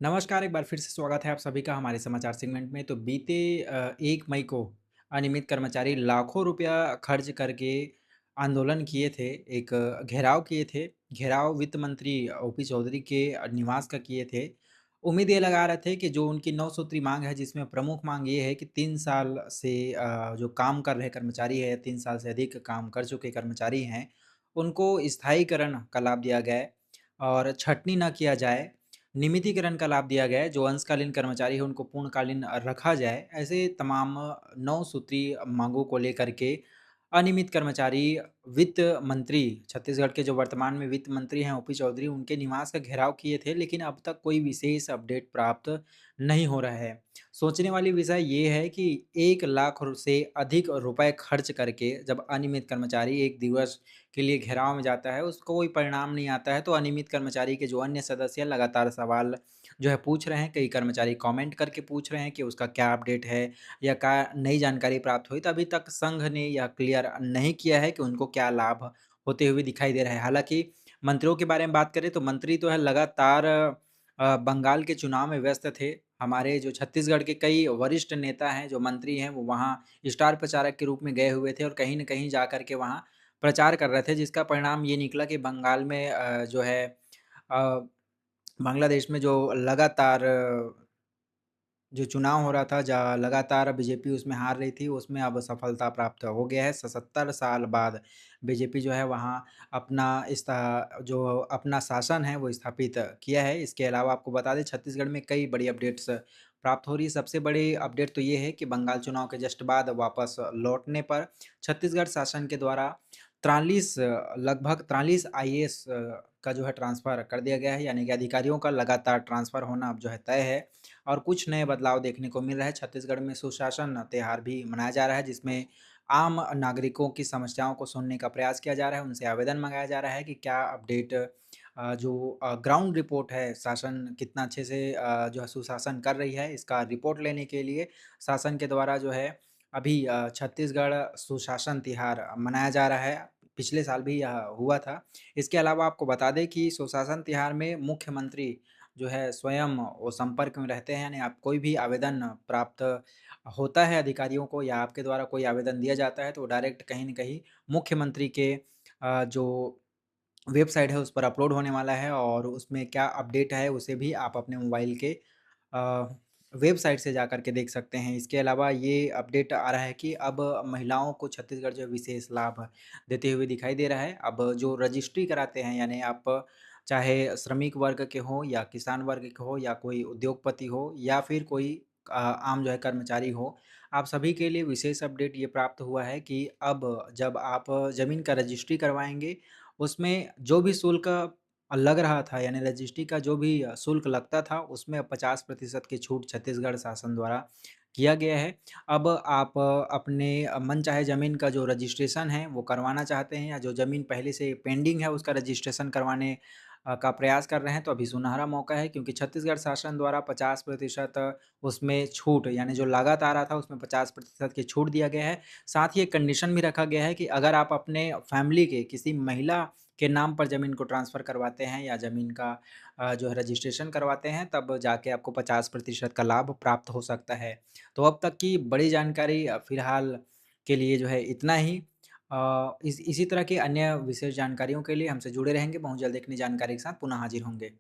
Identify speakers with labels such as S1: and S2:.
S1: नमस्कार, एक बार फिर से स्वागत है आप सभी का हमारे समाचार सेगमेंट में। तो बीते 1 मई को अनियमित कर्मचारी लाखों रुपया खर्च करके आंदोलन किए थे, एक घेराव किए थे। घेराव वित्त मंत्री ओपी चौधरी के निवास का किए थे। उम्मीद ये लगा रहे थे कि जो उनकी 9 सूत्री माँग है, जिसमें प्रमुख माँग ये है कि 3 साल से जो काम कर रहे कर्मचारी हैं, 3 साल से अधिक काम कर चुके कर्मचारी हैं, उनको स्थायीकरण का लाभ दिया जाए और छँटनी ना किया जाए। नियमितीकरण का लाभ दिया गया है, जो अंशकालीन कर्मचारी हैं उनको पूर्णकालीन रखा जाए। ऐसे तमाम 9 सूत्रीय माँगों को लेकर के अनियमित कर्मचारी वित्त मंत्री छत्तीसगढ़ के जो वर्तमान में वित्त मंत्री हैं ओपी चौधरी, उनके निवास का घेराव किए थे, लेकिन अब तक कोई विशेष अपडेट प्राप्त नहीं हो रहा है। सोचने वाली विषय ये है कि 1 लाख से अधिक रुपए खर्च करके जब अनियमित कर्मचारी 1 दिवस के लिए घेराव में जाता है, उसको कोई परिणाम नहीं आता है, तो अनियमित कर्मचारी के जो अन्य सदस्य हैं, लगातार सवाल जो है पूछ रहे हैं। कई कर्मचारी कमेंट करके पूछ रहे हैं कि उसका क्या अपडेट है या क्या नई जानकारी प्राप्त हुई। तो अभी तक संघ ने यह क्लियर नहीं किया है कि उनको क्या लाभ होते हुए दिखाई दे रहा है। हालाँकि मंत्रियों के बारे में बात करें तो मंत्री तो है लगातार बंगाल के चुनाव में व्यस्त थे। हमारे जो छत्तीसगढ़ के कई वरिष्ठ नेता हैं, जो मंत्री हैं, वो वहाँ स्टार प्रचारक के रूप में गए हुए थे और कहीं न कहीं जाकर के वहाँ प्रचार कर रहे थे, जिसका परिणाम ये निकला कि बंगाल में जो है अ, बांग्लादेश में जो लगातार जो चुनाव हो रहा था, जहाँ लगातार बीजेपी उसमें हार रही थी, उसमें अब सफलता प्राप्त हो गया है। 77 साल बाद बीजेपी जो है वहाँ अपना जो अपना शासन है वो स्थापित किया है। इसके अलावा आपको बता दें छत्तीसगढ़ में कई बड़ी अपडेट्स प्राप्त हो रही है। सबसे बड़ी अपडेट तो ये है कि बंगाल चुनाव के जस्ट बाद वापस लौटने पर छत्तीसगढ़ शासन के द्वारा 43 लगभग 43 आईएएस का जो है ट्रांसफ़र कर दिया गया है, यानी कि अधिकारियों का लगातार ट्रांसफ़र होना अब जो है तय है। और कुछ नए बदलाव देखने को मिल रहा है। छत्तीसगढ़ में सुशासन त्योहार भी मनाया जा रहा है, जिसमें आम नागरिकों की समस्याओं को सुनने का प्रयास किया जा रहा है, उनसे आवेदन मँगाया जा रहा है कि क्या अपडेट जो ग्राउंड रिपोर्ट है, शासन कितना अच्छे से जो है सुशासन कर रही है, इसका रिपोर्ट लेने के लिए शासन के द्वारा जो है अभी छत्तीसगढ़ सुशासन तिहार मनाया जा रहा है। पिछले साल भी यह हुआ था। इसके अलावा आपको बता दें कि सुशासन तिहार में मुख्यमंत्री जो है स्वयं वो संपर्क में रहते हैं, यानी आप कोई भी आवेदन प्राप्त होता है अधिकारियों को या आपके द्वारा कोई आवेदन दिया जाता है तो डायरेक्ट कहीं न कहीं मुख्यमंत्री के जो वेबसाइट है उस पर अपलोड होने वाला है और उसमें क्या अपडेट है उसे भी आप अपने मोबाइल के अ, वेबसाइट से जाकर के देख सकते हैं। इसके अलावा ये अपडेट आ रहा है कि अब महिलाओं को छत्तीसगढ़ जो है विशेष लाभ देते हुए दिखाई दे रहा है। अब जो रजिस्ट्री कराते हैं, यानी आप चाहे श्रमिक वर्ग के हों या किसान वर्ग के हो या कोई उद्योगपति हो या फिर कोई आम जो है कर्मचारी हो, आप सभी के लिए विशेष अपडेट ये प्राप्त हुआ है कि अब जब आप ज़मीन का रजिस्ट्री करवाएँगे, उसमें जो भी शुल्क लग रहा था, यानी रजिस्ट्री का जो भी शुल्क लगता था, उसमें अब 50% की छूट छत्तीसगढ़ शासन द्वारा किया गया है। अब आप अपने मनचाहे ज़मीन का जो रजिस्ट्रेशन है, वो करवाना चाहते हैं या जो ज़मीन पहले से पेंडिंग है, उसका रजिस्ट्रेशन करवाने का प्रयास कर रहे हैं, तो अभी सुनहरा मौका है क्योंकि छत्तीसगढ़ शासन द्वारा 50% उसमें छूट, यानी जो लागत आ रहा था, उसमें 50% की छूट दिया गया है। साथ ही एक कंडीशन भी रखा गया है कि अगर आप अपने फैमिली के किसी महिला के नाम पर ज़मीन को ट्रांसफ़र करवाते हैं या ज़मीन का जो है रजिस्ट्रेशन करवाते हैं, तब जाके आपको 50% का लाभ प्राप्त हो सकता है। तो अब तक की बड़ी जानकारी फ़िलहाल के लिए जो है इतना ही। इसी तरह की अन्य विशेष जानकारियों के लिए हमसे जुड़े रहेंगे। बहुत जल्द एक नई जानकारी के साथ पुनः हाज़िर होंगे।